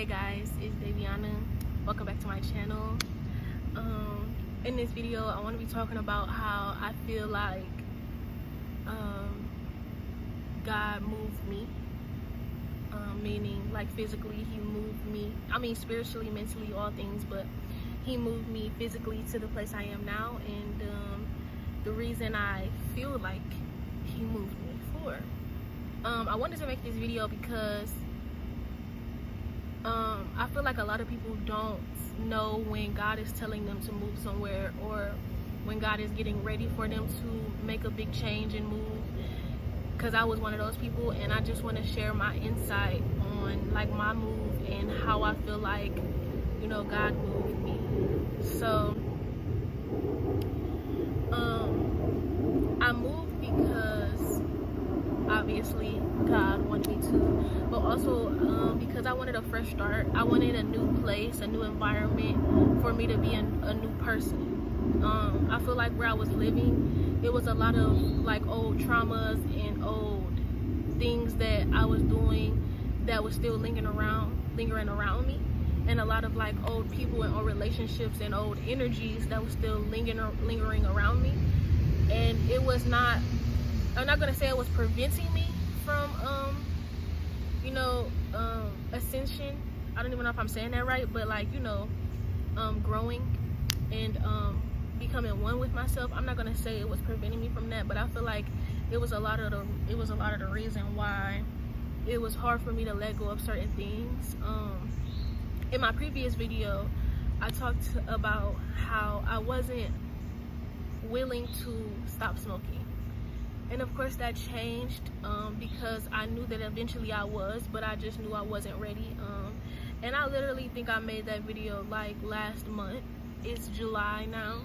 Hey guys, it's Daviana. Welcome back to my channel. In this video, I want to be talking about how I feel like God moved me. Meaning like physically, he moved me. I mean spiritually, mentally, all things, but he moved me physically to the place I am now. And the reason I feel like he moved me for. I wanted to make this video because I feel like a lot of people don't know when God is telling them to move somewhere, or when God is getting ready for them to make a big change and move. Because I was one of those people, and I just want to share my insight on like my move and how I feel like, you know, God moved me. So I moved because obviously God wanted me to, but also because I wanted a fresh start. I wanted a new place, a new environment for me to be a new person. I feel like where I was living, it was a lot of like old traumas and old things that I was doing that was still lingering around me, and a lot of like old people and old relationships and old energies that was still lingering around me. And it was not, I'm not gonna say it was preventing me from ascension. I don't even know if I'm saying that right, but like, you know, growing and becoming one with myself. I'm not gonna say it was preventing me from that, but I feel like it was a lot of the reason why it was hard for me to let go of certain things. In my previous video, I talked about how I wasn't willing to stop smoking, and of course that changed because I knew that eventually I was, but I just knew I wasn't ready. And I literally think I made that video like last month. It's July now,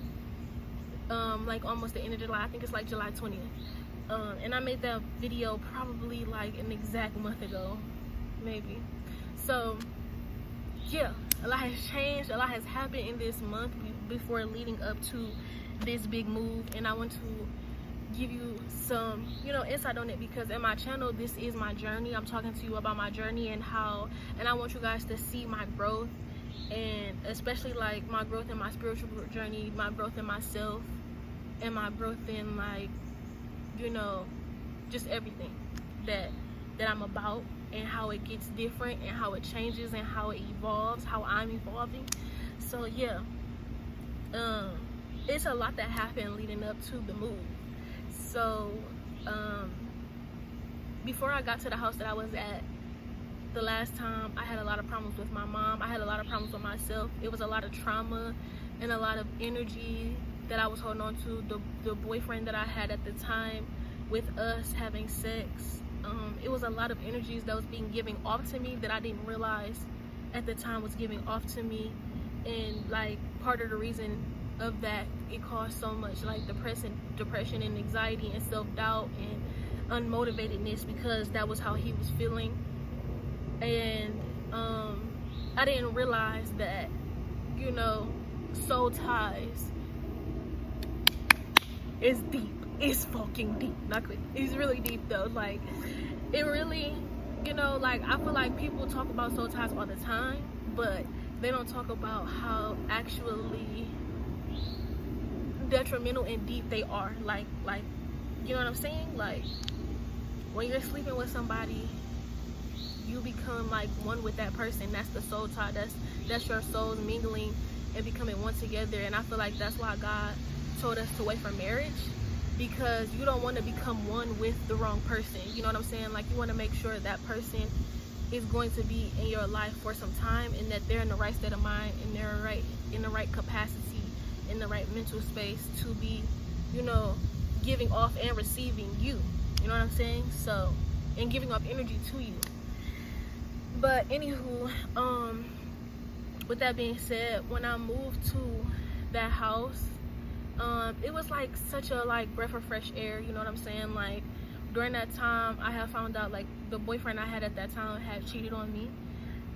like almost the end of July. I think it's like July 20th. And I made that video probably like an exact month ago, maybe. So yeah, a lot has changed, a lot has happened in this month before leading up to this big move, and I want to give you some, you know, insight on it, because in my channel, this is my journey. I'm talking to you about my journey and I want you guys to see my growth, and especially like my growth in my spiritual journey, my growth in myself, and my growth in like, you know, just everything that I'm about, and how it gets different and how it changes and how it evolves, how I'm evolving. So yeah, it's a lot that happened leading up to the move. So before I got to the house that I was at the last time, I had a lot of problems with my mom. I had a lot of problems with myself. It was a lot of trauma and a lot of energy that I was holding on to. The boyfriend that I had at the time, with us having sex, it was a lot of energies that was being given off to me that I didn't realize at the time was giving off to me. And like part of the reason of that, it caused so much like depression and anxiety and self-doubt and unmotivatedness, because that was how he was feeling. And I didn't realize that, you know, soul ties is deep. It's fucking deep. Not quick. It's really deep though. Like, it really, you know, like I feel like people talk about soul ties all the time, but they don't talk about how actually detrimental and deep they are. Like, you know what I'm saying? Like, when you're sleeping with somebody, you become like one with that person. That's the soul tie. That's your souls mingling and becoming one together. And I feel like that's why God told us to wait for marriage, because you don't want to become one with the wrong person. You know what I'm saying? Like, you want to make sure that person is going to be in your life for some time, and that they're in the right state of mind, and they're in the right capacity, in the right mental space to be, you know, giving off and receiving you. You know what I'm saying? So, and giving off energy to you. But anywho, with that being said, when I moved to that house, it was like such a like breath of fresh air. You know what I'm saying? Like, during that time, I had found out like the boyfriend I had at that time had cheated on me,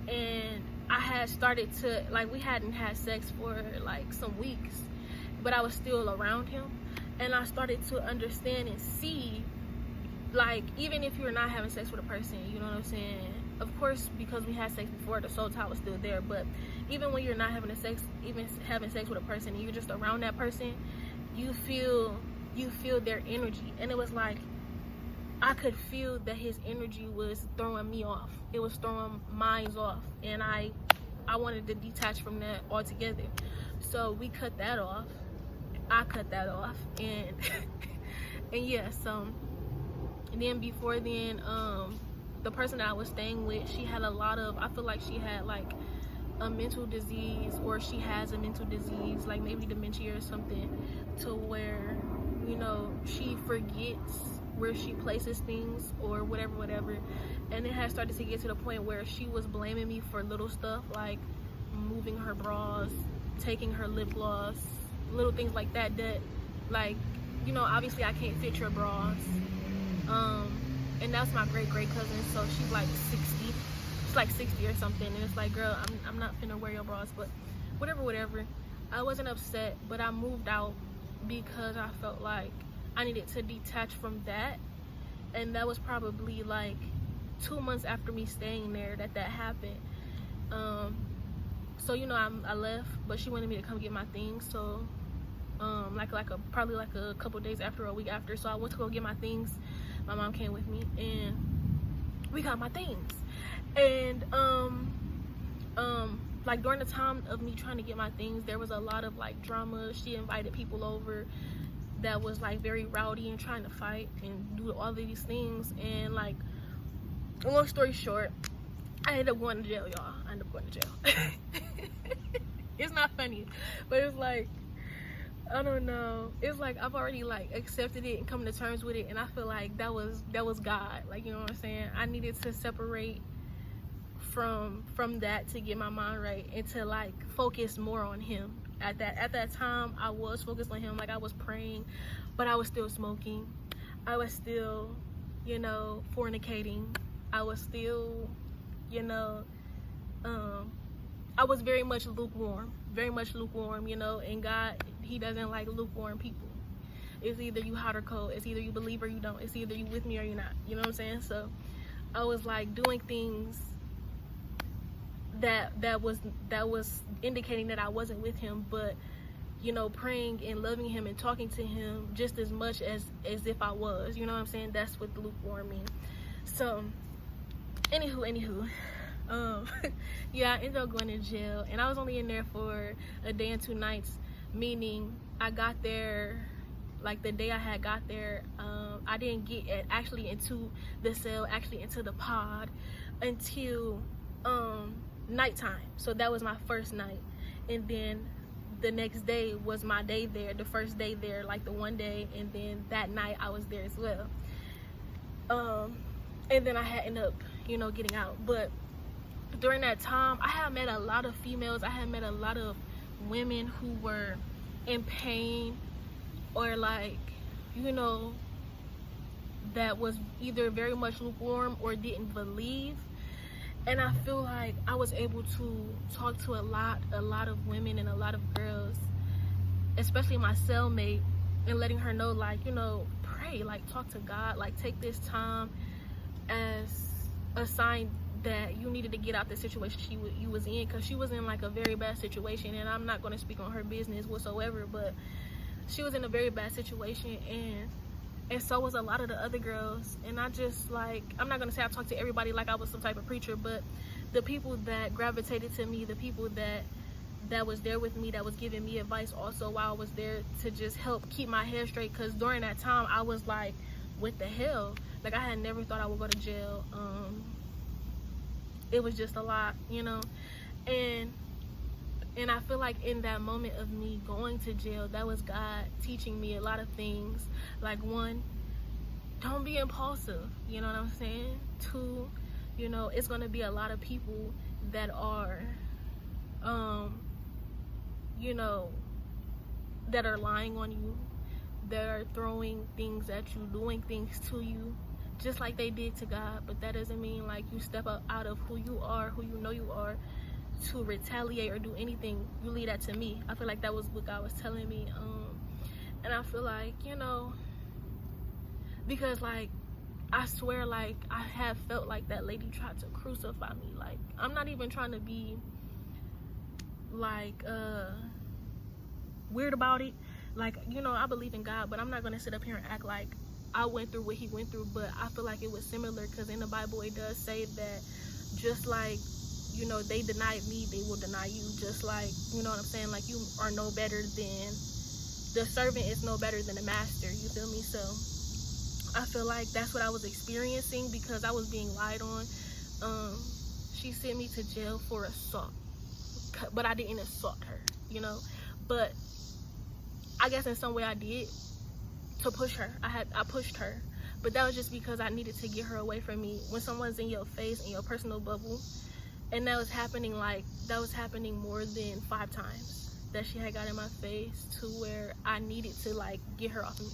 and I had started to like, we hadn't had sex for like some weeks, but I was still around him, and I started to understand and see, like, even if you're not having sex with a person, you know what I'm saying, of course, because we had sex before, the soul tie was still there. But even when you're not having sex with a person and you're just around that person, you feel their energy. And it was like I could feel that his energy was throwing me off. It was throwing mine off, and I wanted to detach from that altogether. So we cut that off. I cut that off, and and yeah. So and then before then, the person that I was staying with, she had a lot of, I feel like she had like a mental disease, or she has a mental disease, like maybe dementia or something, to where, you know, she forgets where she places things or whatever. And it had started to get to the point where she was blaming me for little stuff, like moving her bras, taking her lip gloss, little things like that, like, you know, obviously I can't fit your bras. And that's my great cousin, so she's like 60. She's like 60 or something, and it's like, girl, I'm not finna wear your bras, but whatever. I wasn't upset, but I moved out because I felt like I needed to detach from that. And that was probably like 2 months after me staying there that happened. So, you know, I left, but she wanted me to come get my things. So probably like a couple days after, a week after. So I went to go get my things. My mom came with me, and we got my things. And like during the time of me trying to get my things, there was a lot of like drama. She invited people over that was like very rowdy and trying to fight and do all of these things. And like, long story short, I ended up going to jail, y'all. I ended up going to jail. It's not funny, but it's like, I don't know. It's like I've already like accepted it and come to terms with it, and I feel like that was God. Like, you know what I'm saying? I needed to separate from that to get my mind right and to like focus more on him. At that time, I was focused on him. Like, I was praying, but I was still smoking. I was still, you know, fornicating. I was still, you know, I was very much lukewarm, you know. And God, he doesn't like lukewarm people. It's either you hot or cold. It's either you believe or you don't. It's either you with me or you're not. You know what I'm saying? So I was like doing things that was indicating that I wasn't with him, but, you know, praying and loving him and talking to him just as much as if I was. You know what I'm saying? That's what lukewarm means. So anywho, yeah, I ended up going to jail, and I was only in there for a day and 2 nights, meaning I got there, like the day I had got there, I didn't get actually into the cell, actually into the pod, until nighttime. So that was my first night, and then the next day was my day there, the first day there, like the one day, and then that night I was there as well. And then I had ended up, you know, getting out. But during that time, I had met a lot of females. I had met a lot of women who were in pain, or like, you know, that was either very much lukewarm or didn't believe. And I feel like I was able to talk to a lot of women and a lot of girls, especially my cellmate, and letting her know, like, you know, pray, like, talk to God, like, take this time as a sign that you needed to get out the situation you was in, because she was in like a very bad situation. And I'm not going to speak on her business whatsoever, but she was in a very bad situation, and so was a lot of the other girls. And I just, like, I'm not going to say I talked to everybody like I was some type of preacher, but the people that gravitated to me, the people that was there with me, that was giving me advice also while I was there, to just help keep my head straight. Because during that time, I was like, what the hell? Like, I had never thought I would go to jail. It was just a lot, you know. And I feel like in that moment of me going to jail, that was God teaching me a lot of things. Like, 1, don't be impulsive, you know what I'm saying? 2, you know, it's going to be a lot of people that are, you know, that are lying on you, that are throwing things at you, doing things to you, just like they did to God. But that doesn't mean like you step out of who you are, who you know you are, to retaliate or do anything. You leave that to me. I feel like that was what God was telling me. And I feel like, you know, because like I swear, like, I have felt like that lady tried to crucify me. Like, I'm not even trying to be like weird about it. Like, you know, I believe in God, but I'm not gonna sit up here and act like I went through what he went through. But I feel like it was similar, because in the Bible it does say that just like, you know, they denied me, they will deny you. Just like, you know what I'm saying, like, you are no better than the servant, is no better than the master, you feel me? So I feel like that's what I was experiencing, because I was being lied on. She sent me to jail for assault, but I didn't assault her, you know. But I guess in some way I did, to push her. I pushed her, but that was just because I needed to get her away from me. When someone's in your face, in your personal bubble, and that was happening more than 5 times that she had got in my face, to where I needed to like get her off of me.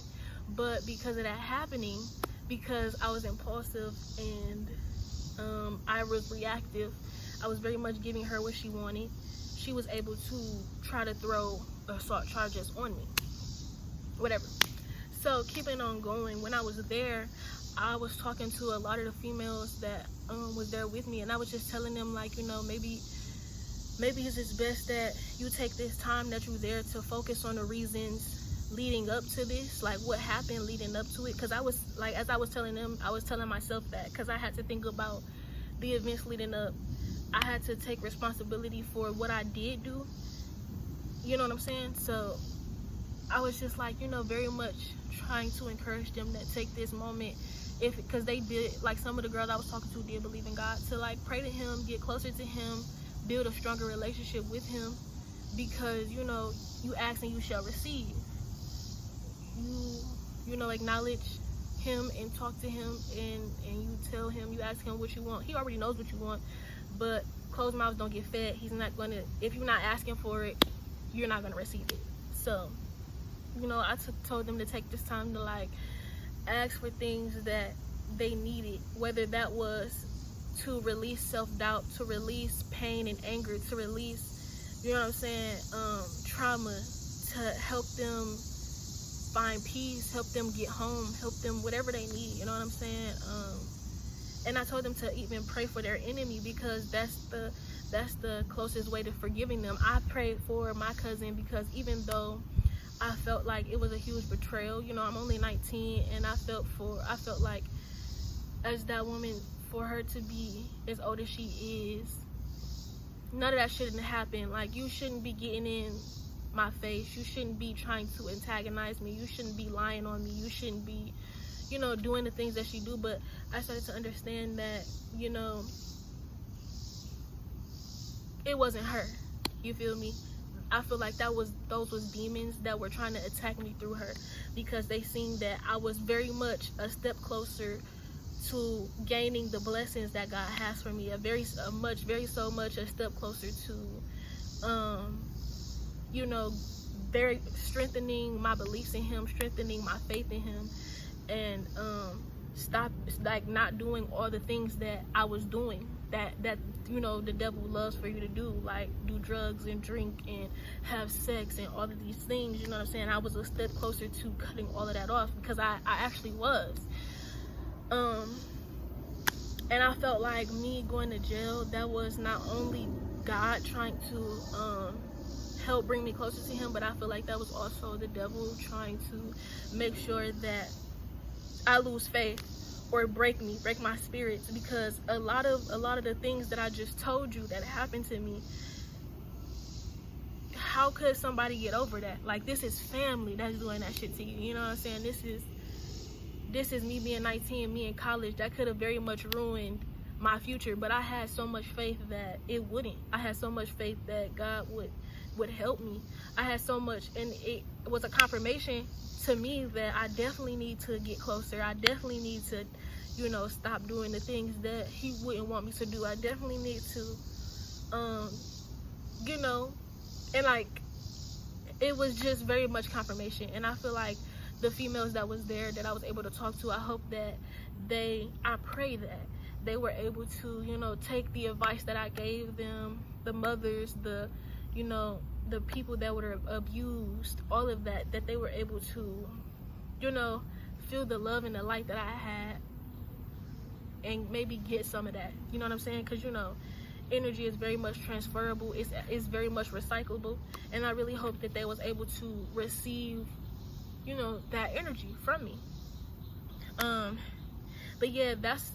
But because of that happening, because I was impulsive and I was reactive, I was very much giving her what she wanted, she was able to try to throw assault charges on me, whatever. So keeping on going, when I was there, I was talking to a lot of the females that was there with me, and I was just telling them, like, you know, maybe it's just best that you take this time that you're there to focus on the reasons leading up to this, like what happened leading up to it. Because I was like, as I was telling them, I was telling myself that, because I had to think about the events leading up. I had to take responsibility for what I did do, you know what I'm saying? So I was just like, you know, very much trying to encourage them that take this moment, because they did, like, some of the girls I was talking to did believe in God, to like pray to him, get closer to him, build a stronger relationship with him, because, you know, you ask and you shall receive. You know, acknowledge him and talk to him, and you tell him, you ask him what you want. He already knows what you want, but closed mouths don't get fed. He's not gonna, if you're not asking for it, you're not gonna receive it. So, you know, I told them to take this time to like ask for things that they needed, whether that was to release self-doubt, to release pain and anger, to release, you know what I'm saying, trauma, to help them find peace, help them get home, help them whatever they need, you know what I'm saying. And I told them to even pray for their enemy, because that's the closest way to forgiving them. I prayed for my cousin, because even though I felt like it was a huge betrayal, you know, I'm only 19, and I felt like, as that woman, for her to be as old as she is, none of that shouldn't happen. Like, you shouldn't be getting in my face, you shouldn't be trying to antagonize me, you shouldn't be lying on me, you shouldn't be, you know, doing the things that she do. But I started to understand that, you know, it wasn't her, you feel me? I feel like those was demons that were trying to attack me through her, because they seen that I was very much a step closer to gaining the blessings that God has for me, very so much a step closer to you know, very strengthening my beliefs in him, strengthening my faith in him, and stop like not doing all the things that I was doing that you know the devil loves for you to do, like do drugs and drink and have sex and all of these things, you know what I'm saying. I was a step closer to cutting all of that off, because I actually was. And I felt like me going to jail, that was not only God trying to help bring me closer to him, but I feel like that was also the devil trying to make sure that I lose faith or break my spirits, because a lot of the things that I just told you that happened to me, how could somebody get over that? Like, this is family that's doing that shit to you, you know what I'm saying? This is me being 19, me in college. That could have very much ruined my future, but I had so much faith that it wouldn't. I had so much faith that God would help me. I had so much, and it was a confirmation to me that I definitely need to get closer. I definitely need to, you know, stop doing the things that he wouldn't want me to do. I definitely need to, you know, and like, it was just very much confirmation. And I feel like the females that was there, that I was able to talk to, I hope that I pray that they were able to, you know, take the advice that I gave them, the mothers, you know, the people that were abused, all of that they were able to, you know, feel the love and the light that I had, and maybe get some of that. You know what I'm saying? Because, you know, energy is very much transferable. It's very much recyclable. And I really hope that they was able to receive, you know, that energy from me. But yeah, that's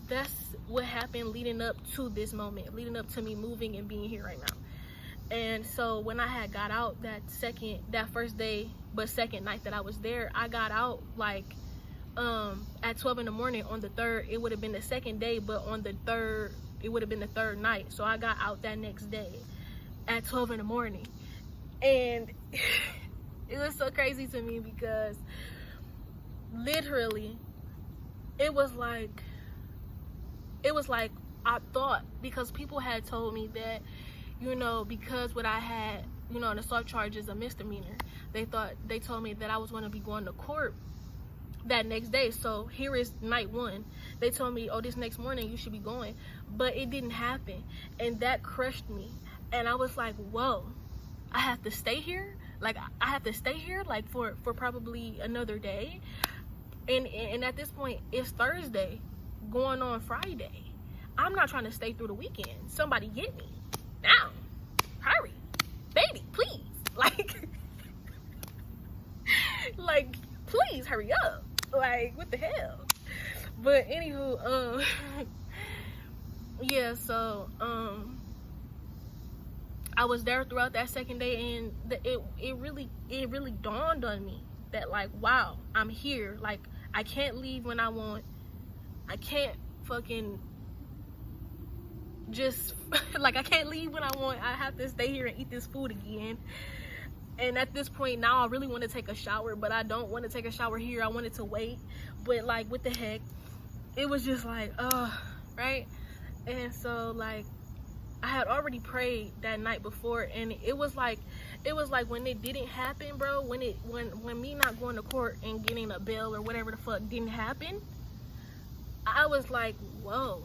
what happened leading up to this moment, leading up to me moving and being here right now. And so when I had got out that first day, but second night that I was there, I got out like at 12 in the morning on the 3rd. It would have been the second day, but on the 3rd, it would have been the 3rd night. So I got out that next day at 12 in the morning. And it was so crazy to me because literally it was like I thought, because people had told me that, you know, because what I had, you know, an assault charge is a misdemeanor, they told me that I was going to be going to court that next day. So here is night 1. They told me, oh, this next morning you should be going, but it didn't happen, and that crushed me. And I was like, whoa, I have to stay here? Like, I have to stay here like for probably another day? And at this point, it's Thursday going on Friday. I'm not trying to stay through the weekend. Somebody get me now. Hurry, baby, please. Like, please hurry up. Like, what the hell? But anywho, yeah, so I was there throughout that second day, and it really dawned on me that, like, wow, I'm here. Like, I can't leave when I want. I can't fucking just like, I can't leave when I want. I have to stay here and eat this food again. And at this point now, I really want to take a shower, but I don't want to take a shower here. I wanted to wait, but like, what the heck? It was just like, right? And so, like, I had already prayed that night before, and it was like when it didn't happen, bro, when me not going to court and getting a bail or whatever the fuck didn't happen, I was like, whoa.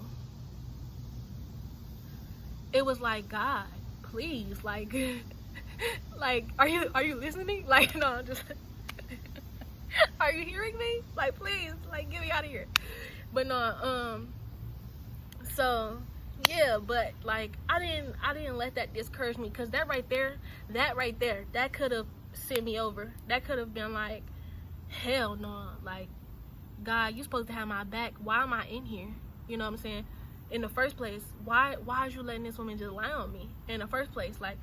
It was like, God, please, like, like, are you listening? Like, no, I'm just are you hearing me? Like, please, like, get me out of here. But no, so yeah, but like, I didn't let that discourage me, because that right there, that could have sent me over. That could have been like, hell no, like, God, you supposed to have my back. Why am I in here? You know what I'm saying? In the first place, why is you letting this woman just lie on me in the first place? Like,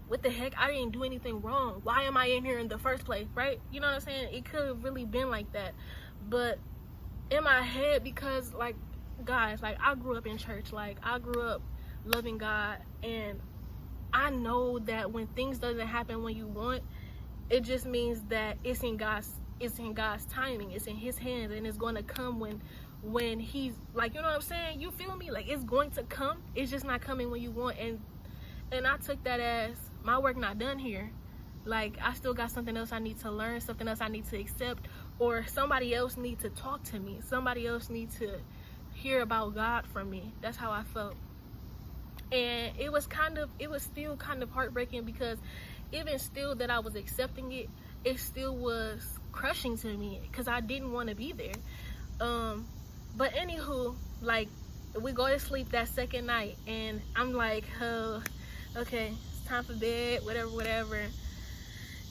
what the heck? I didn't do anything wrong. Why am I in here in the first place, right? You know what I'm saying? It could have really been like that. But in my head, because, like, guys, like, I grew up in church. Like, I grew up loving God, and I know that when things doesn't happen when you want, it just means that it's in God's timing. It's in His hands, and it's going to come when He's, like, you know what I'm saying? You feel me? Like, it's going to come. It's just not coming when you want. And I took that as my work not done here. Like, I still got something else I need to learn, something else I need to accept, or somebody else need to talk to me. Somebody else need to hear about God from me. That's how I felt. And it was still kind of heartbreaking, because even still that I was accepting it, it still was crushing to me, because I didn't want to be there. But anywho, like, we go to sleep that second night, and I'm like, oh, okay, it's time for bed, whatever.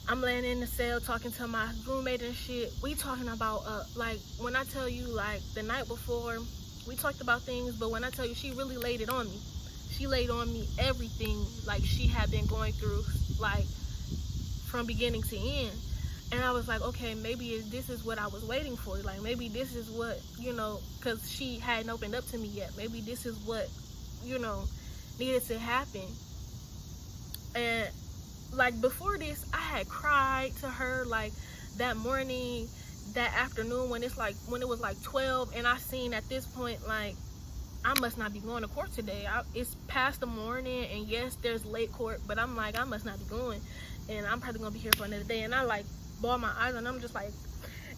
I'm laying in the cell talking to my roommate and shit. We talking about, like, when I tell you, like, the night before, we talked about things, but when I tell you, she really laid it on me. She laid on me everything, like, she had been going through, like, from beginning to end. And I was like, okay, maybe this is what I was waiting for. Like, maybe this is what, you know, because she hadn't opened up to me yet. Maybe this is what, you know, needed to happen. And, like, before this, I had cried to her, like, that morning, that afternoon, when it was like 12, and I seen at this point, like, I must not be going to court today. It's past the morning, and yes, there's late court, but I'm like, I must not be going, and I'm probably gonna be here for another day. And I, like, ball my eyes, and I'm just like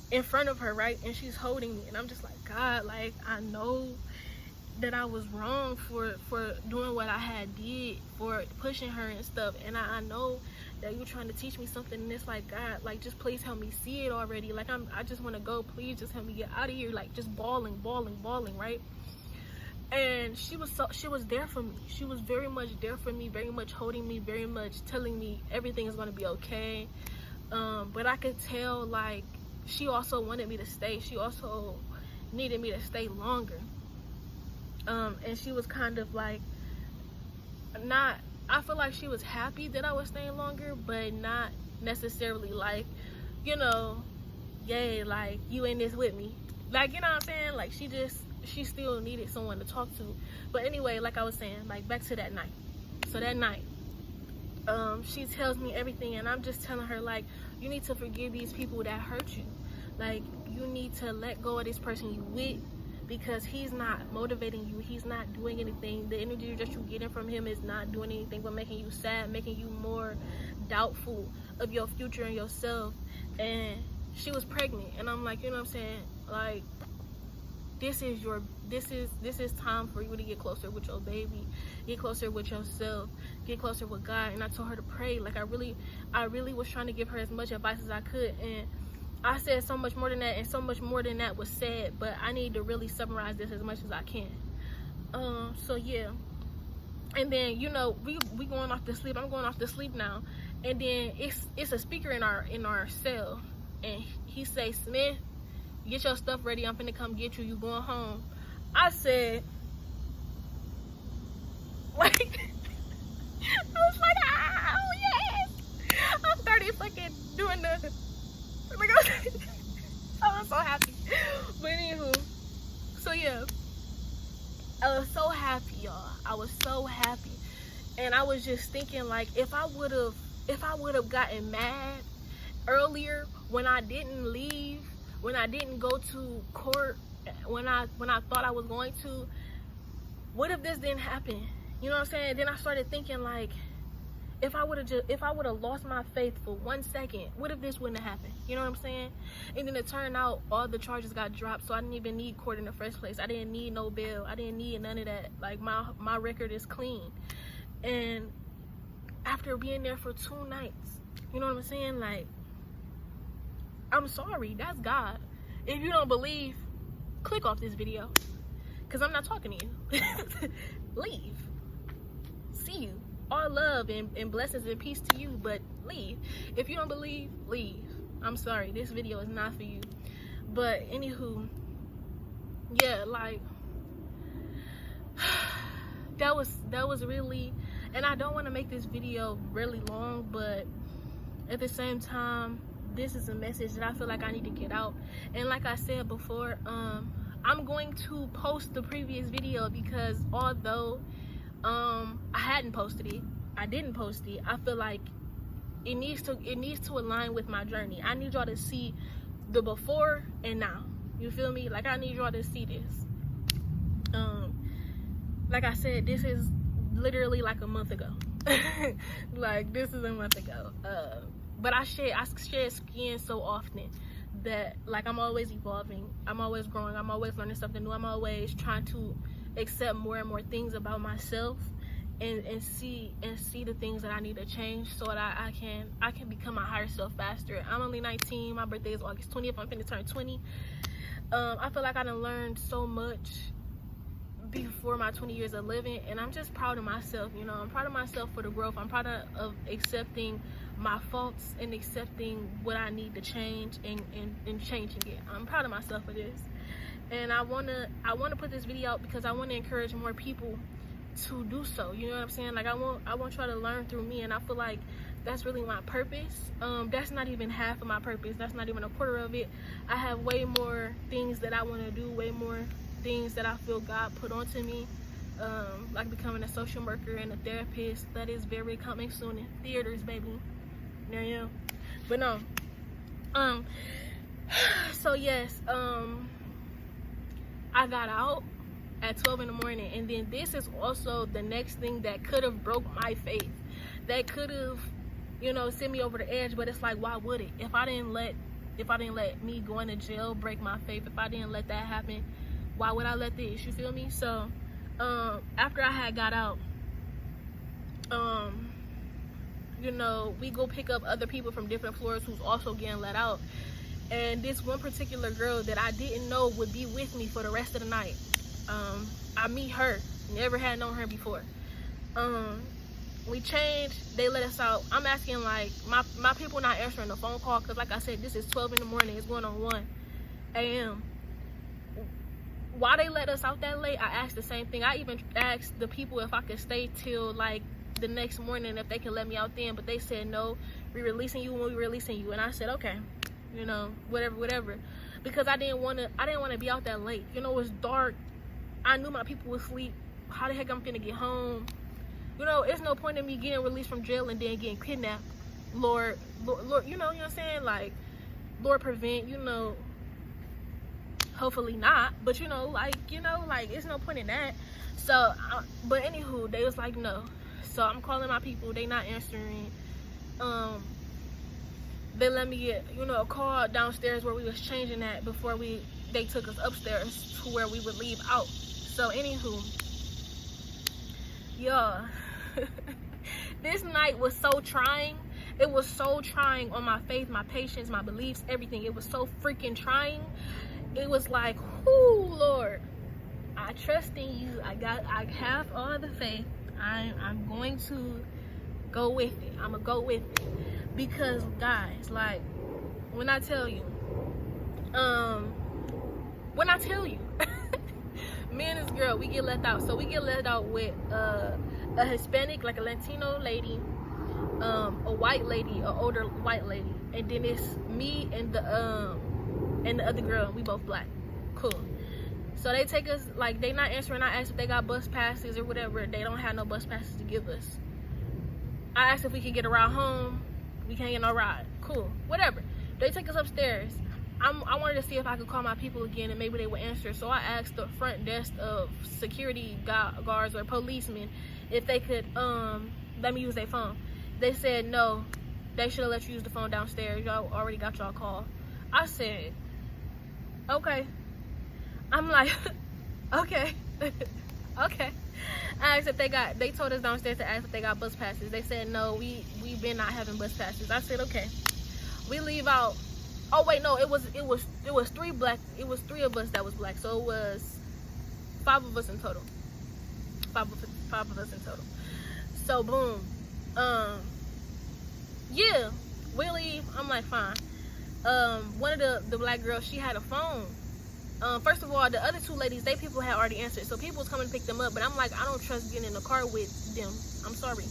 in front of her, right, and she's holding me, and I'm just like, God, like, I know that I was wrong for doing what I had did, for pushing her and stuff, and I know that you're trying to teach me something, and it's like, God, like, just please help me see it already. Like, I just want to go. Please just help me get out of here. Like, just bawling, right? And she was there for me. She was very much there for me, very much holding me, very much telling me everything is going to be okay. But I could tell, like, she also wanted me to stay. She also needed me to stay longer. And she was kind of like, I feel like she was happy that I was staying longer, but not necessarily like, you know, yay, like, you in this with me. Like, you know what I'm saying? Like, she still needed someone to talk to. But anyway, like I was saying, like, back to that night. So that night, she tells me everything, and I'm just telling her, like, you need to forgive these people that hurt you. Like, you need to let go of this person you with, because he's not motivating you. He's not doing anything. The energy that you're getting from him is not doing anything but making you sad, making you more doubtful of your future and yourself. And she was pregnant, and I'm like, you know what I'm saying? Like, this is time for you to get closer with your baby, get closer with yourself, get closer with God. And I told her to pray. Like, I really was trying to give her as much advice as I could, and I said so much more than that, and so much more than that was said, but I need to really summarize this as much as I can. So yeah. And then, you know, we going off to sleep. I'm going off to sleep now. And then it's a speaker in our cell, and he say, Smith, get your stuff ready. I'm finna come get you. You going home. I said, like, I was like, oh yes. I started fucking doing the, like, I was so happy. But anywho, so yeah, I was so happy, y'all. I was so happy. And I was just thinking, like, if I would have gotten mad earlier when I didn't leave, when I didn't go to court, when I thought I was going to, what if this didn't happen? You know what I'm saying? Then I started thinking, like, if I would have lost my faith for 1 second, what if this wouldn't have happened? You know what I'm saying? And then it turned out all the charges got dropped, so I didn't even need court in the first place. I didn't need no bail. I didn't need none of that. Like, my record is clean. And after being there for 2 nights, you know what I'm saying? Like, I'm sorry, that's God. If you don't believe, click off this video, because I'm not talking to you. Leave. See you. All love and blessings and peace to you, but leave. If you don't believe, leave. I'm sorry, this video is not for you. But anywho, yeah, like, that was really, and I don't want to make this video really long, but at the same time, this is a message that I feel like I need to get out. And like I said before, I'm going to post the previous video, because although I didn't post it, I feel like it needs to align with my journey. I need y'all to see the before and now. You feel me? Like, I need y'all to see this. Like I said, this is literally like a month ago. Like, this is a month ago. But I shed skin so often that, like, I'm always evolving. I'm always growing. I'm always learning something new. I'm always trying to accept more and more things about myself, and see the things that I need to change, so that I can become my higher self faster. I'm only 19. My birthday is August 20th. I'm finna turn 20. I feel like I done learned so much before my 20 years of living, and I'm just proud of myself. You know, I'm proud of myself for the growth. I'm proud of accepting my faults and accepting what I need to change and changing it. I'm proud of myself for this. And I wanna put this video out because I want to encourage more people to do so. You know what I'm saying? Like, I want y'all to learn through me, and I feel like that's really my purpose. That's not even half of my purpose. That's not even a quarter of it. I have way more things that I want to do, way more things that I feel God put onto me, like becoming a social worker and a therapist. That is very coming soon in theaters, baby. There you go. But no, so yes, I got out at 12 in the morning, and then this is also the next thing that could have broke my faith, that could have, you know, sent me over the edge. But it's like, why would it? If I didn't let me going to jail break my faith, if I didn't let that happen, why would I let this? You feel me? So after I had got out, you know, we go pick up other people from different floors who's also getting let out. And this one particular girl that I didn't know would be with me for the rest of the night, I meet her, never had known her before. We changed, they let us out. I'm asking, like, my people not answering the phone call, because like I said, this is 12 in the morning, it's going on 1 a.m. Why they let us out that late? I asked the same thing. I even asked the people if I could stay till like the next morning, if they could let me out then, but they said no, we're releasing you when we're releasing you. And I said, okay, you know, whatever, because I didn't want to be out that late. You know, it's dark, I knew my people would sleep. How the heck I'm finna get home? You know, it's no point in me getting released from jail and then getting kidnapped. Lord, you know what I'm saying? Like, Lord prevent, you know, hopefully not, but you know, like, it's no point in that. So, but anywho, they was like, no. So I'm calling my people, they not answering. They let me get, you know, a call downstairs where we was changing at before they took us upstairs to where we would leave out. So anywho, yeah. This night was so trying. It was so trying on my faith, my patience, my beliefs, everything. It was so freaking trying. It was like, whoo, Lord, I trust in you. I have all the faith. I'm going to go with it. I'm gonna go with it. Because guys, like, when I tell you, me and this girl, we get let out. So we get let out with a Hispanic, like a Latino lady, a white lady, an older white lady, and then it's me and the other girl. We both black. Cool. So they take us, like, they not answering. I asked if they got bus passes or whatever. They don't have no bus passes to give us. I asked if we could get a ride home. We can't get no ride. Cool. Whatever. They take us upstairs. I wanted to see if I could call my people again and maybe they would answer. So I asked the front desk of security guards or policemen if they could let me use their phone. They said no. They should have let you use the phone downstairs. Y'all already got y'all call. I said, okay. I'm like, okay. Okay. I asked if they told us downstairs to ask if they got bus passes. They said no, we been not having bus passes. I said okay. We leave out. Oh wait, no, it was 3 black. It was 3 of us that was black. So it was 5 of us in total. 5 of us in total. So boom. Yeah, we leave. I'm like, fine. One of the black girls, she had a phone. First of all, the other 2 ladies, they people had already answered, so people was coming to pick them up, but I'm like, I don't trust getting in the car with them. I'm sorry.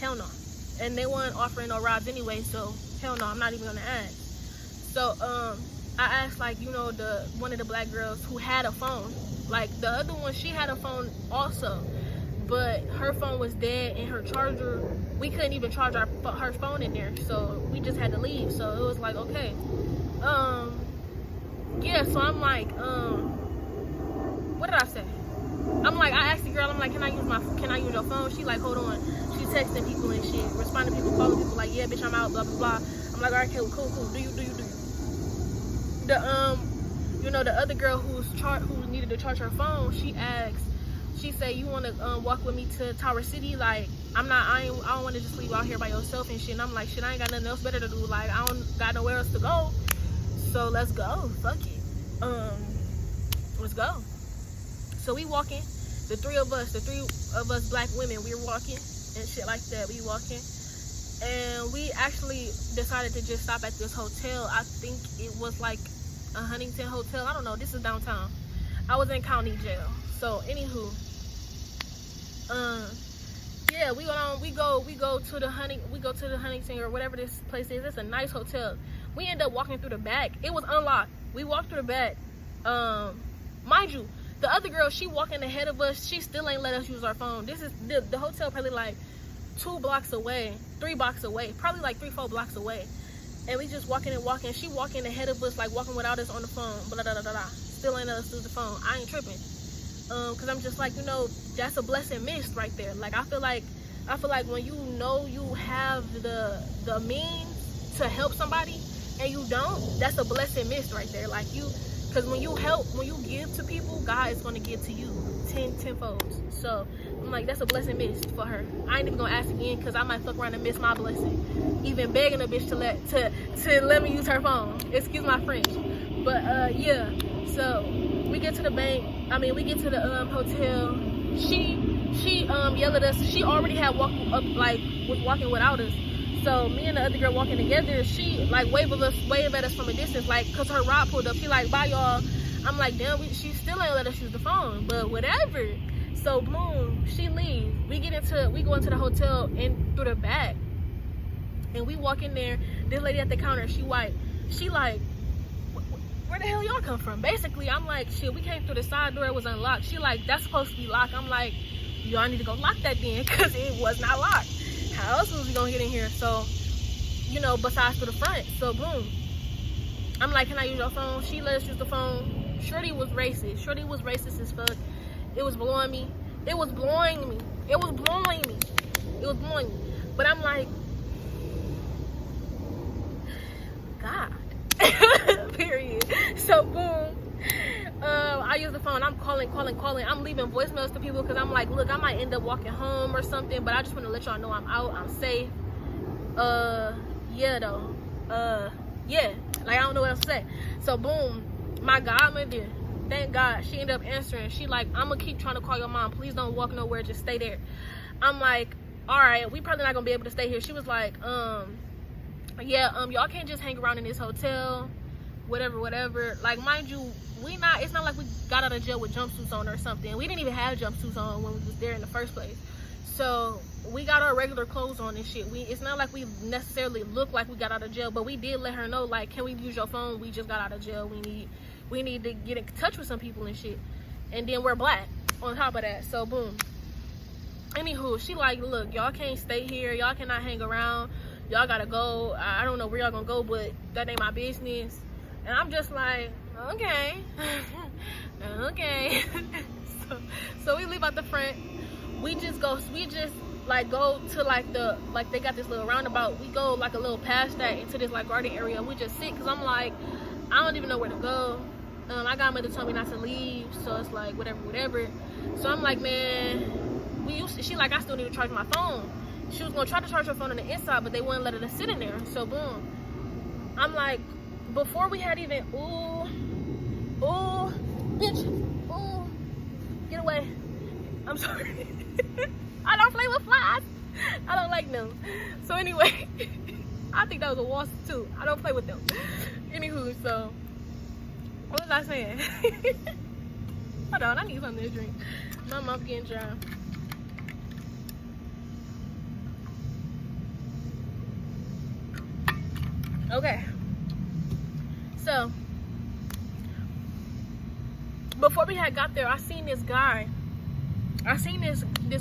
Hell no. And they weren't offering no rides anyway, so hell no, I'm not even gonna ask. So I asked, like, you know, one of the black girls who had a phone. Like, the other one, she had a phone also, but her phone was dead and her charger, we couldn't even charge her phone in there, so we just had to leave. So it was like, okay. Yeah, so I'm like, what did I say? I'm like, I asked the girl, I'm like, can I use your phone? She like, hold on. She texting people and shit, responding to people, calling people like, yeah, bitch, I'm out, blah, blah, blah. I'm like, all right, cool. Do you. The, you know, the other girl who needed to charge her phone, she said, you want to walk with me to Tower City? Like, I don't want to just leave you out here by yourself and shit. And I'm like, shit, I ain't got nothing else better to do. Like, I don't got nowhere else to go. So let's go. Fuck it. Let's go. So we walking. The three of us black women, we were walking and shit like that. We walking. And we actually decided to just stop at this hotel. I think it was like a Huntington hotel. I don't know. This is downtown. I was in county jail. So anywho, yeah, we go to the Huntington or whatever this place is. It's a nice hotel. We end up walking through the back. It was unlocked. We walked through the back. Mind you, the other girl, she walking ahead of us. She still ain't let us use our phone. This is the hotel probably like 2 blocks away, 3 blocks away, probably like 3-4 blocks away. And we just walking. She walking ahead of us, like walking without us on the phone. Blah, blah, blah, blah. Still ain't let us use the phone. I ain't tripping. Cause I'm just like, you know, that's a blessing missed right there. Like, I feel like when you know you have the means to help somebody and you don't, that's a blessing missed right there. Like, because when you give to people, God is going to give to you tenfolds. So I'm like, that's a blessing missed for her. I ain't even gonna ask again because I might fuck around and miss my blessing. Even begging a bitch to let me use her phone. Excuse my French. But yeah. So we get to the we get to the hotel. She yelled at us. She already had walked up, like, was walking without us. So me and the other girl walking together, she like waved at us from a distance, like, cause her ride pulled up. She like, bye y'all. I'm like, damn, she still ain't let us use the phone, but whatever. So boom, she leaves. We go into the hotel and through the back, and we walk in there. This lady at the counter, she white. She like, where the hell y'all come from? Basically, I'm like, shit, we came through the side door, it was unlocked. She like, that's supposed to be locked. I'm like, y'all need to go lock that then, cause it was not locked. How else was we gonna get in here? So, you know, besides to the front. So boom, I'm like, can I use your phone? She let us use the phone. Shorty was racist. Shorty was racist as fuck. It was blowing me. It was blowing me. It was blowing me. It was blowing me. But I'm like, God. Period. So boom. I use the phone. I'm calling. I'm leaving voicemails to people because I'm like, look, I might end up walking home or something, but I just want to let y'all know I'm out. I'm safe. Yeah though. Yeah. Like, I don't know what else to say. So boom. My godmother, thank God, she ended up answering. She like, I'm gonna keep trying to call your mom. Please don't walk nowhere. Just stay there. I'm like, all right, we probably not gonna be able to stay here. She was like, yeah, y'all can't just hang around in this hotel, whatever. Like, mind you, it's not like we got out of jail with jumpsuits on or something. We didn't even have jumpsuits on when we was there in the first place. So we got our regular clothes on and shit. It's not like we necessarily look like we got out of jail, but we did let her know, like, can we use your phone? We just got out of jail. We need to get in touch with some people and shit. And then we're black on top of that. So boom. Anywho, she like, look, y'all can't stay here. Y'all cannot hang around. Y'all gotta go. I don't know where y'all gonna go, but that ain't my business. And I'm just like, okay. Okay. So we leave out the front. We just go to like they got this little roundabout. We go like a little past that into this like garden area. We just sit because I'm like, I don't even know where to go. My godmother told me not to leave, so it's like whatever. So I'm like, man, she like, I still need to charge my phone. She was gonna try to charge her phone on the inside, but they wouldn't let her sit in there. So boom, I'm like, before we had even, ooh, bitch, ooh, get away. I'm sorry. I don't play with flies. I don't like them. So anyway, I think that was a wasp too. I don't play with them. Anywho, so what was I saying? Hold on, I need something to drink. My mouth getting dry. Okay. So before we had got there, I seen this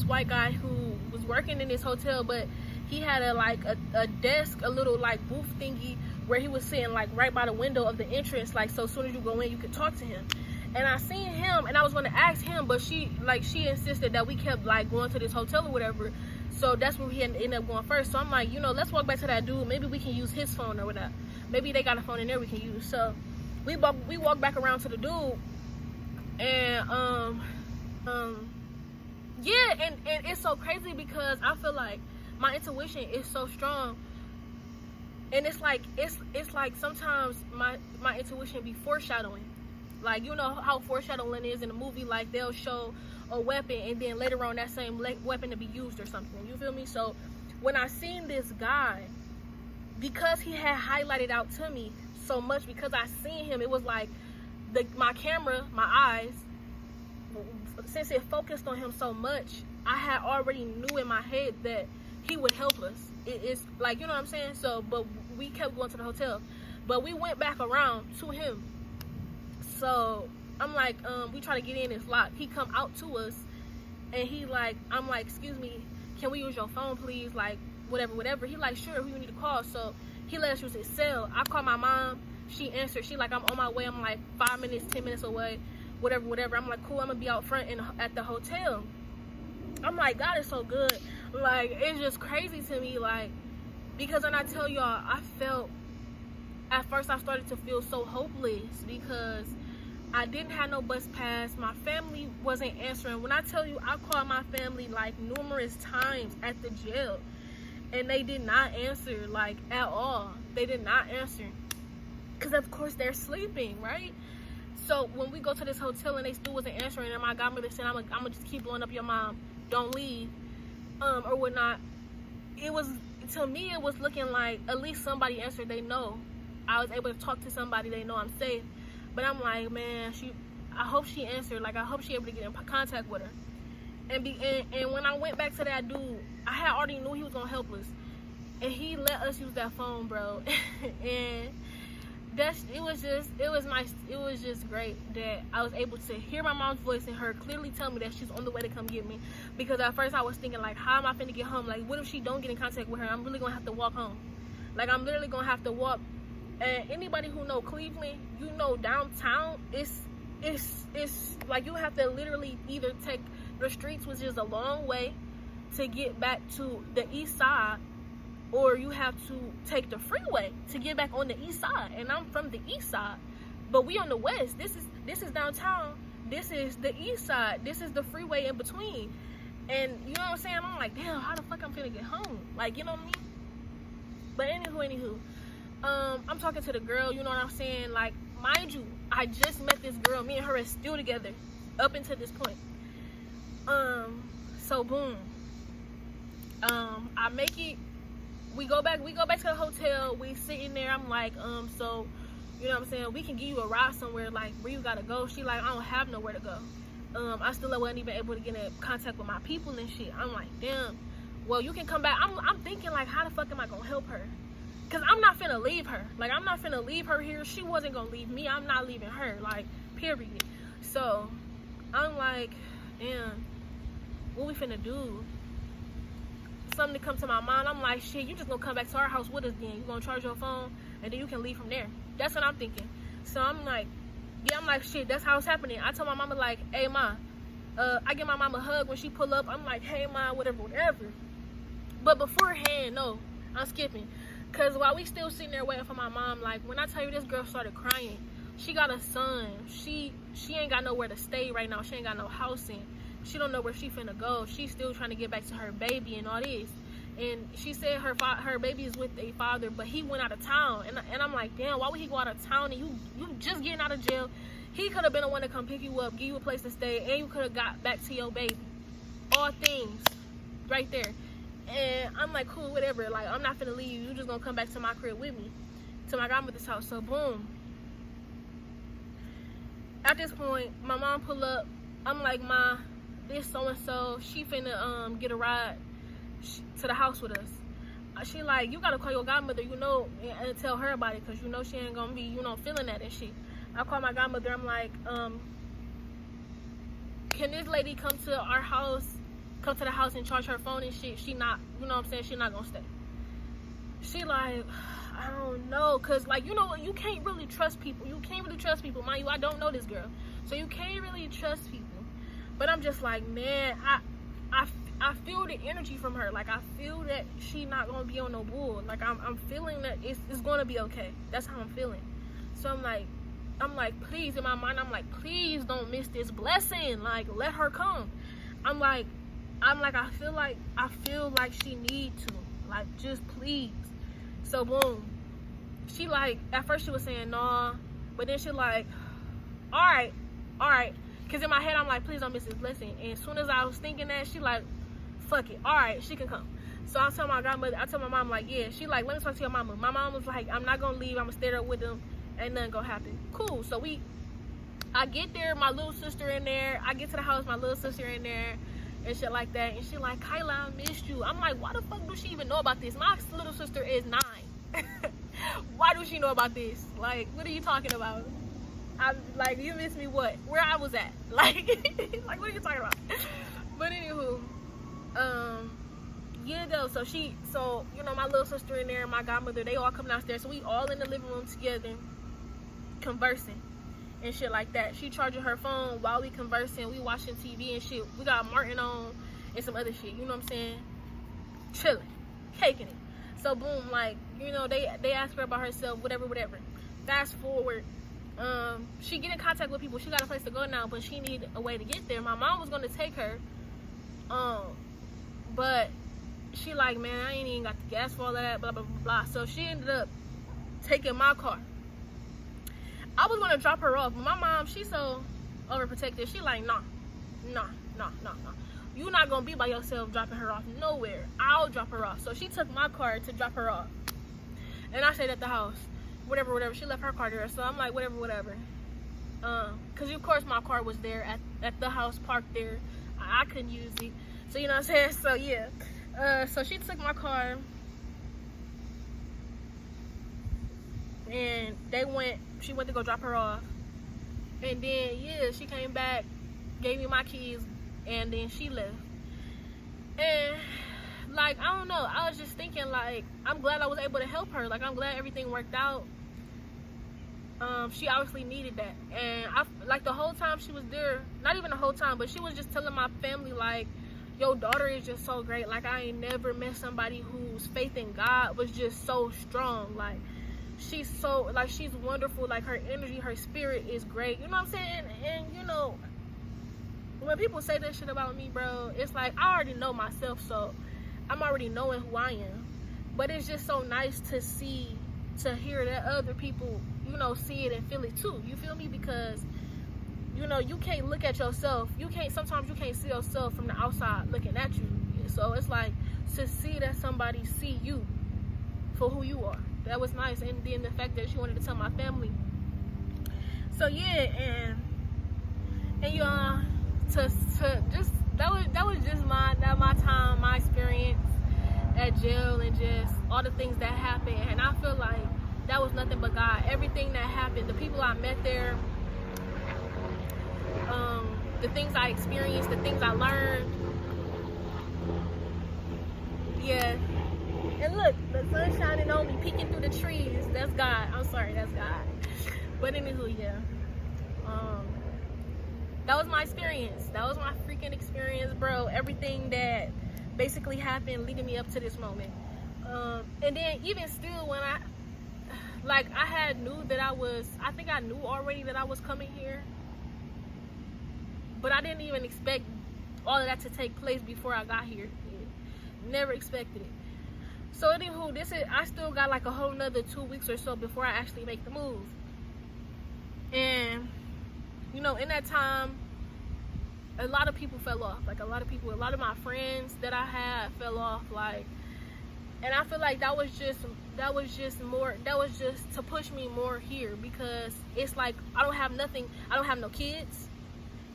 white guy who was working in this hotel, but he had a desk, a little like booth thingy where he was sitting like right by the window of the entrance, like, so as soon as you go in you could talk to him. And I seen him and I was going to ask him, but she insisted that we kept like going to this hotel or whatever. So that's where we ended up going first. So I'm like, let's walk back to that dude. Maybe we can use his phone or whatever. Maybe they got a phone in there we can use. So we walk back around to the dude, and yeah, and it's so crazy because I feel like my intuition is so strong, and it's like sometimes my intuition be foreshadowing. Like, you know how foreshadowing is in a movie, like they'll show a weapon and then later on that same weapon to be used or something, you feel me? So when I seen this guy, because he had highlighted out to me so much, because I seen him, it was like my camera, my eyes, since it focused on him so much, I had already knew in my head that he would help us. It's like, you know what I'm saying? So, but we kept going to the hotel, but we went back around to him. So I'm like, we try to get in, it's locked. He come out to us and he like, I'm like, excuse me, can we use your phone please? Like, whatever. He like, sure, who you need to call? So he let us use his cell. I called my mom. She answered. She like, I'm on my way. I'm like 5 minutes, 10 minutes away, whatever. I'm like, cool, I'm gonna be out front at the hotel. I'm like, God is so good. Like, it's just crazy to me, like, because when I tell y'all, I felt, at first I started to feel so hopeless because I didn't have no bus pass. My family wasn't answering. When I tell you, I called my family like numerous times at the jail, and they did not answer, like, at all. They did not answer, because of course they're sleeping, right? So when we go to this hotel and they still wasn't answering, and my godmother said, I'm gonna just keep blowing up your mom, don't leave, or whatnot. It was, to me, it was looking like at least somebody answered. They know I was able to talk to somebody. They know I'm safe. But I'm like, man, I hope she answered. Like, I hope she able to get in contact with her. And when I went back to that dude, I had already knew he was gonna help us, and he let us use that phone, bro. And it was nice. It was just great that I was able to hear my mom's voice and her clearly tell me that she's on the way to come get me. Because at first I was thinking, like, how am I finna get home? Like, what if she don't get in contact with her? I'm really gonna have to walk home. Like, I'm literally gonna have to walk. And anybody who know Cleveland, you know downtown, it's like you have to literally either take the streets, which is a long way, to get back to the east side, or you have to take the freeway to get back on the east side. And I'm from the east side, but we on the west. This is downtown. This is the east side. This is the freeway in between. And you know what I'm saying? I'm like, damn, how the fuck I'm finna get home? Like, you know what I mean? But anywho, I'm talking to the girl, you know what I'm saying? Like, mind you, I just met this girl. Me and her is still together up until this point. So boom. I make it. We go back to the hotel. We sitting there. I'm like, so, you know what I'm saying? We can give you a ride somewhere, like, where you gotta go. She like, I don't have nowhere to go. I still wasn't even able to get in contact with my people and shit. I'm like, damn. Well, you can come back. I'm thinking, like, how the fuck am I gonna help her? Because I'm not finna leave her. Like, I'm not finna leave her here. She wasn't gonna leave me. I'm not leaving her. Like, period. So, I'm like, damn, what we finna do? Something to come to my mind. I'm like, shit, you just gonna come back to our house with us then. You gonna charge your phone, and then you can leave from there. That's what I'm thinking. So, I'm like, shit, that's how it's happening. I told my mama, like, hey, ma. I give my mama a hug when she pull up. I'm like, hey, ma, whatever. But beforehand, no, I'm skipping. Because while we still sitting there waiting for my mom, like, when I tell you this girl started crying, she got a son. She ain't got nowhere to stay right now. She ain't got no house in. She don't know where she finna go. She's still trying to get back to her baby and all this. And she said her baby is with a father, but he went out of town. And I'm like, damn, why would he go out of town? And you just getting out of jail. He could have been the one to come pick you up, give you a place to stay, and you could have got back to your baby. All things right there. And I'm like, cool, whatever. Like, I'm not finna leave. You just gonna come back to my crib with me, to my godmother's house. So boom. At this point, my mom pull up. I'm like, ma, this so and so, she finna get a ride to the house with us. She like, you gotta call your godmother, you know, and tell her about it, cause you know she ain't gonna be, you know, feeling that and shit. I call my godmother. I'm like, can this lady come to our house? Come to the house and charge her phone and shit. She not, you know what I'm saying? She not gonna stay. She like, I don't know. Cause like, you know, you can't really trust people. You can't really trust people. Mind you, I don't know this girl. So you can't really trust people. But I'm just like, man, I feel the energy from her. Like, I feel that she not gonna be on no bull. Like, I'm feeling that it's gonna be okay. That's how I'm feeling. So I'm like, please, in my mind, I'm like, please don't miss this blessing. Like, let her come. I'm like, I feel like she need to. Like, just please. So, boom. She, like, at first she was saying, nah. But then she, like, all right. Because in my head, I'm like, please don't miss this blessing. And as soon as I was thinking that, she, like, fuck it. All right, she can come. So, I told my godmother, I told my mom, like, yeah. She, like, let me talk to your mama. My mom was like, I'm not going to leave. I'm going to stay there with them. Ain't nothing going to happen. Cool. So, I get there, my little sister in there. I get to the house, my little sister in there. And shit like that. And she like, Kyla, I missed you. I'm like, why the fuck do she even know about this? My little sister is 9. Why do she know about this? Like, what are you talking about? I'm like, you missed me what? Where I was at? Like, like, what are you talking about? But anywho, yeah, though. So you know, my little sister in there, my godmother, they all come downstairs. So we all in the living room together, conversing and shit like that. She charging her phone while we conversing. We watching TV and shit. We got Martin on and some other shit. You know what I'm saying? Chilling, caking it. So boom, like, you know, they asked her about herself, whatever. Fast forward, she get in contact with people. She got a place to go now, but she need a way to get there. My mom was gonna take her, but she like, man, I ain't even got the gas for all of that, blah blah blah blah. So she ended up taking my car. I was gonna drop her off, but my mom, she's so overprotective. She like, nah. You're not gonna be by yourself dropping her off nowhere. I'll drop her off. So she took my car to drop her off, and I stayed at the house. Whatever. She left her car there, so I'm like, whatever. Cause of course my car was there at the house, parked there. I couldn't use it, so you know what I'm saying. So yeah, so she took my car, and she went to go drop her off, and then yeah, she came back, gave me my keys, and then she left. And like, I don't know, I was just thinking, like, I'm glad I was able to help her. Like, I'm glad everything worked out. She obviously needed that, and I like the whole time she was there, not even the whole time, but she was just telling my family, like, your daughter is just so great. Like, I ain't never met somebody whose faith in God was just so strong. Like, she's so, like, she's wonderful. Like, her energy, her spirit is great. You know what I'm saying? And you know, when people say that shit about me, bro, it's like, I already know myself, so I'm already knowing who I am. But it's just so nice to hear that other people, you know, see it and feel it too. You feel me? Because, you know, you can't look at yourself. Sometimes you can't see yourself from the outside looking at you. So it's like, to see that somebody see you for who you are. That was nice. And then the fact that she wanted to tell my family. So yeah, and you know, that was just my time, my experience at jail, and just all the things that happened. And I feel like that was nothing but God. Everything that happened, the people I met there, the things I experienced, the things I learned. Yeah. And look, the sun shining on me, peeking through the trees. That's God. I'm sorry, that's God. But anywho, yeah. That was my experience. That was my freaking experience, bro. Everything that basically happened leading me up to this moment. And then even still, when I think I knew already that I was coming here, but I didn't even expect all of that to take place before I got here. Never expected it. So anywho, I still got like a whole nother 2 weeks or so before I actually make the move. And you know, in that time, a lot of people fell off. Like, a lot of my friends that I had fell off. Like, and I feel like that was just to push me more here, because it's like, I don't have nothing. I don't have no kids.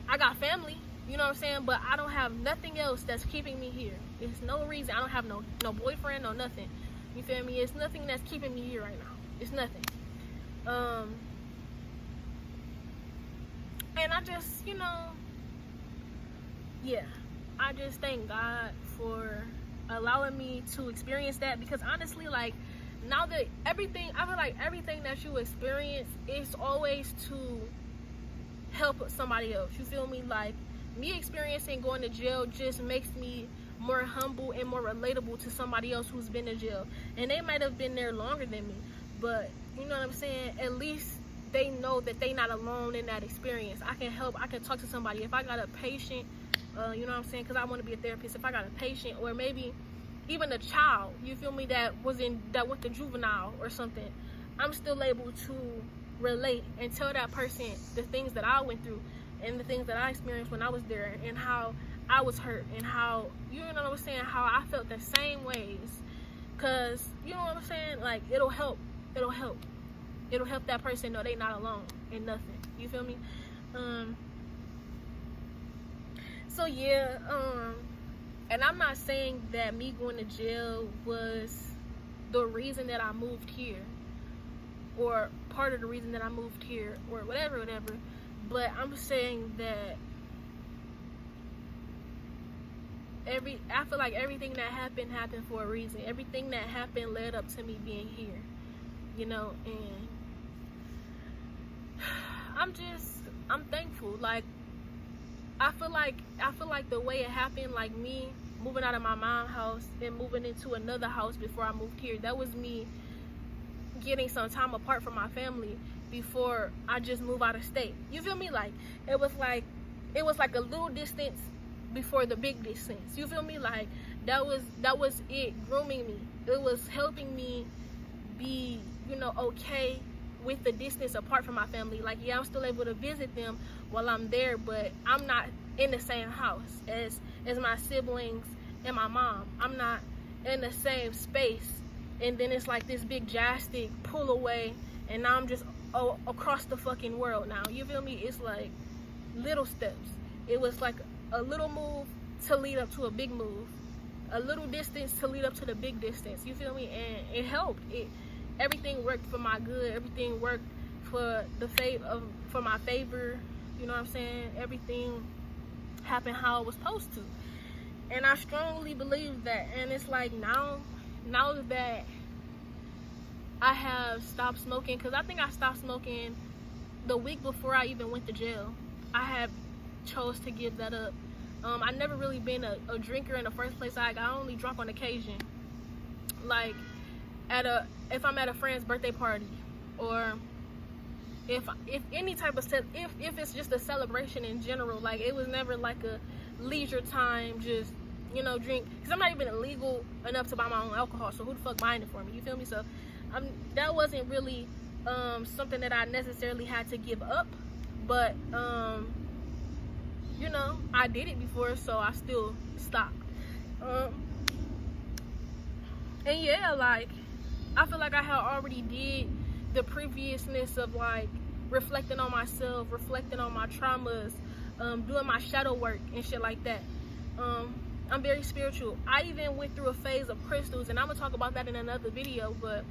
I got family, you know what I'm saying? But I don't have nothing else that's keeping me here. There's no reason. I don't have no boyfriend, no nothing. You feel me? It's nothing that's keeping me here right now. It's nothing. And I just, you know, yeah, I just thank God for allowing me to experience that. Because honestly, like, now that I feel like everything that you experience is always to help somebody else. You feel me? Like, me experiencing going to jail just makes me more humble and more relatable to somebody else who's been in jail. And they might have been there longer than me, but you know what I'm saying? At least they know that they not alone in that experience. I can help. I can talk to somebody. If I got a patient, you know what I'm saying? Because I want to be a therapist. If I got a patient, or maybe even a child, you feel me, that went to juvenile or something, I'm still able to relate and tell that person the things that I went through and the things that I experienced when I was there, and how I was hurt, and how, you know what I'm saying, how I felt the same ways. Because, you know what I'm saying, like, it'll help that person know they not alone in nothing. You feel me? So yeah, and I'm not saying that me going to jail was the reason that I moved here, or part of the reason that I moved here, or whatever, but I'm saying that I feel like everything that happened for a reason. Everything that happened led up to me being here, you know. And I'm thankful. Like, I feel like the way it happened, like me moving out of my mom's house and moving into another house before I moved here, that was me getting some time apart from my family before I just move out of state. You feel me? Like it was like a little distance before the big distance. You feel me? Like that was it grooming me. It was helping me be, okay with the distance apart from my family. Like, yeah, I'm still able to visit them while I'm there, but I'm not in the same house as my siblings and my mom. I'm not in the same space. And then it's like this big drastic pull away, and now I'm just across the fucking world now. You feel me? It's like little steps. It was like a little move to lead up to a big move, a little distance to lead up to the big distance. You feel me? And it helped. Everything worked for my good. Everything worked for for my favor. You know what I'm saying? Everything happened how it was supposed to. And I strongly believe that. And it's like now that I have stopped smoking, because I think I stopped smoking the week before I even went to jail. I have chose to give that up. I never really been a drinker in the first place. I only drunk on occasion. Like if I'm at a friend's birthday party, or if any type of if it's just a celebration in general. Like it was never like a leisure time, just drink, because I'm not even illegal enough to buy my own alcohol, so who the fuck buying it for me? You feel me? So that wasn't really something that I necessarily had to give up, but I did it before, so I still stopped. And yeah, like I feel like I had already did the previousness of like reflecting on myself, reflecting on my traumas, doing my shadow work and shit like that. I'm very spiritual. I even went through a phase of crystals, and I'm gonna talk about that in another video, but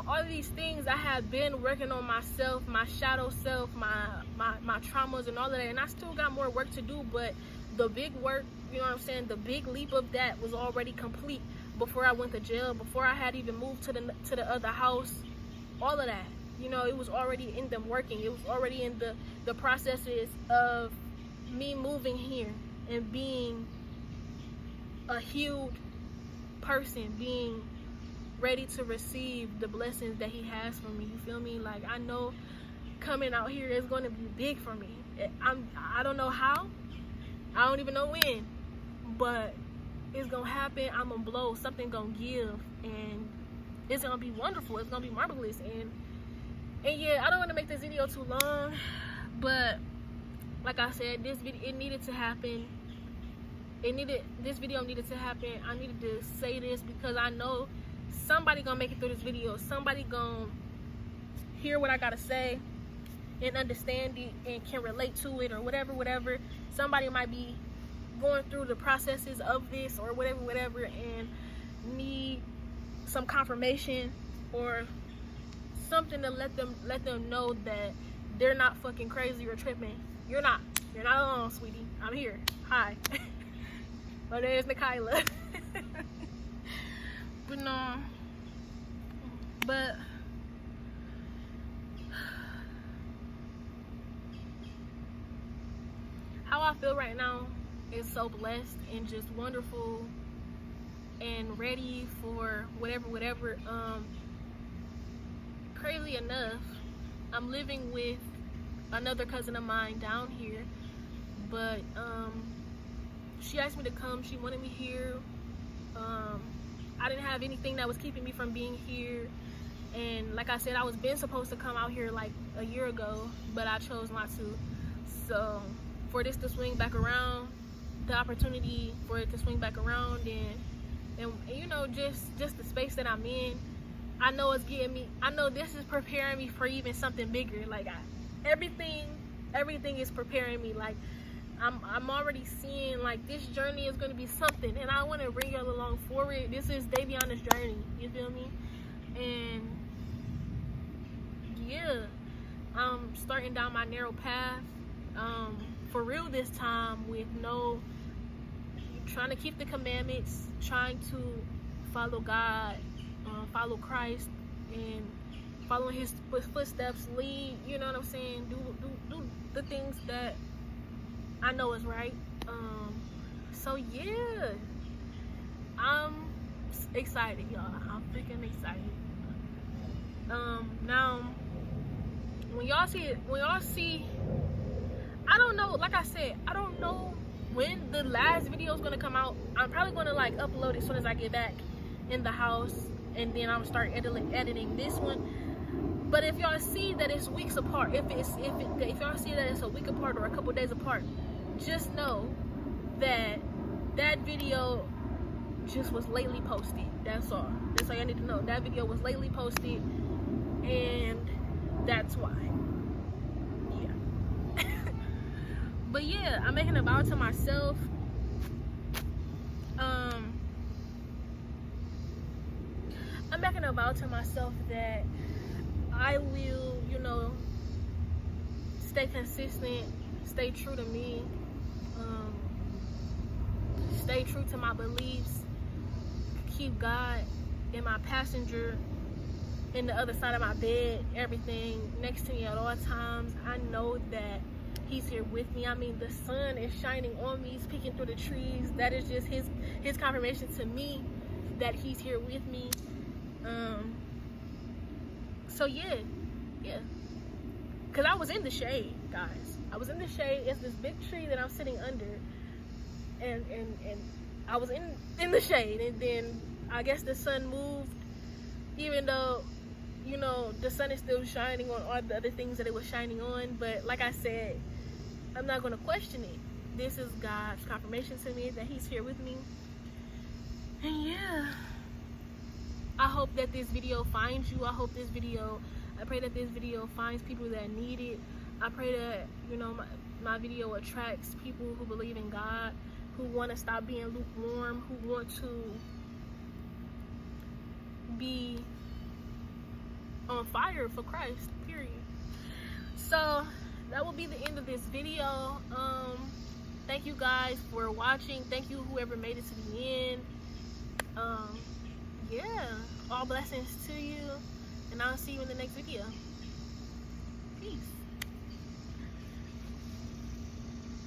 all of these things I have been working on myself, my shadow self, my traumas and all of that, and I still got more work to do, but the big work, the big leap of that was already complete before I went to jail, before I had even moved to the other house. All of that, it was already in them working. It was already in the processes of me moving here and being a healed person, being ready to receive the blessings that he has for me. You feel me? Like I know coming out here is going to be big for me. I don't know how, I don't even know when, but it's gonna happen. I'm gonna blow, something gonna give, and it's gonna be wonderful. It's gonna be marvelous. And yeah, I don't want to make this video too long, but like I said, this video, it needed to happen. This video needed to happen. I needed to say this because I know somebody gonna make it through this video. Somebody gonna hear what I gotta say and understand it and can relate to it, or whatever. Somebody might be going through the processes of this or whatever and need some confirmation or something to let them know that they're not fucking crazy or tripping. You're not alone, sweetie. I'm here. Hi. My name is Nikayla. But how I feel right now is so blessed and just wonderful and ready for whatever. Crazy enough, I'm living with another cousin of mine down here, but she asked me to come. She wanted me here. I didn't have anything that was keeping me from being here, and like I said, I was supposed to come out here like a year ago, but I chose not to. So for this to swing back around, the opportunity for it to swing back around, and just the space that I'm in, I know it's getting me, I know this is preparing me for even something bigger. Like everything is preparing me. Like I'm already seeing like this journey is going to be something, and I want to bring y'all along for it. This is Daviana's journey, you feel me? And yeah, I'm starting down my narrow path, for real this time, with trying to keep the commandments, trying to follow God, follow Christ, and following his footsteps, lead, you know what I'm saying, do the things that I know is right. So yeah, I'm excited, y'all. I'm freaking excited. Now when y'all see, I don't know, like I said, I don't know when the last video is gonna come out. I'm probably gonna like upload it as soon as I get back in the house, and then I'm gonna start editing this one. But if y'all see that it's weeks apart, if y'all see that it's a week apart or a couple days apart, just know that that video just was lately posted. That's all y'all need to know. That video was lately posted, and that's why. Yeah. But yeah, I'm making a vow to myself. I'm making a vow to myself that I will, you know, stay consistent, stay true to me, stay true to my beliefs, keep God in my passenger, in the other side of my bed, everything next to me at all times. I know that He's here with me. I mean, the sun is shining on me, He's peeking through the trees. That is just his confirmation to me that He's here with me. So yeah, because I was in the shade, guys. I was in the shade. It's this big tree that I'm sitting under, and I was in the shade, and then I guess the sun moved, even though, you know, the sun is still shining on all the other things that it was shining on. But like I said, I'm not going to question it. This is God's confirmation to me that He's here with me. And yeah, I hope that this video finds you. I pray that this video finds people that need it. I pray that, you know, my video attracts people who believe in God, who want to stop being lukewarm, who want to be on fire for Christ, period. So that will be the end of this video. Thank you guys for watching. Thank you whoever made it to the end. Yeah, all blessings to you, and I'll see you in the next video. Peace.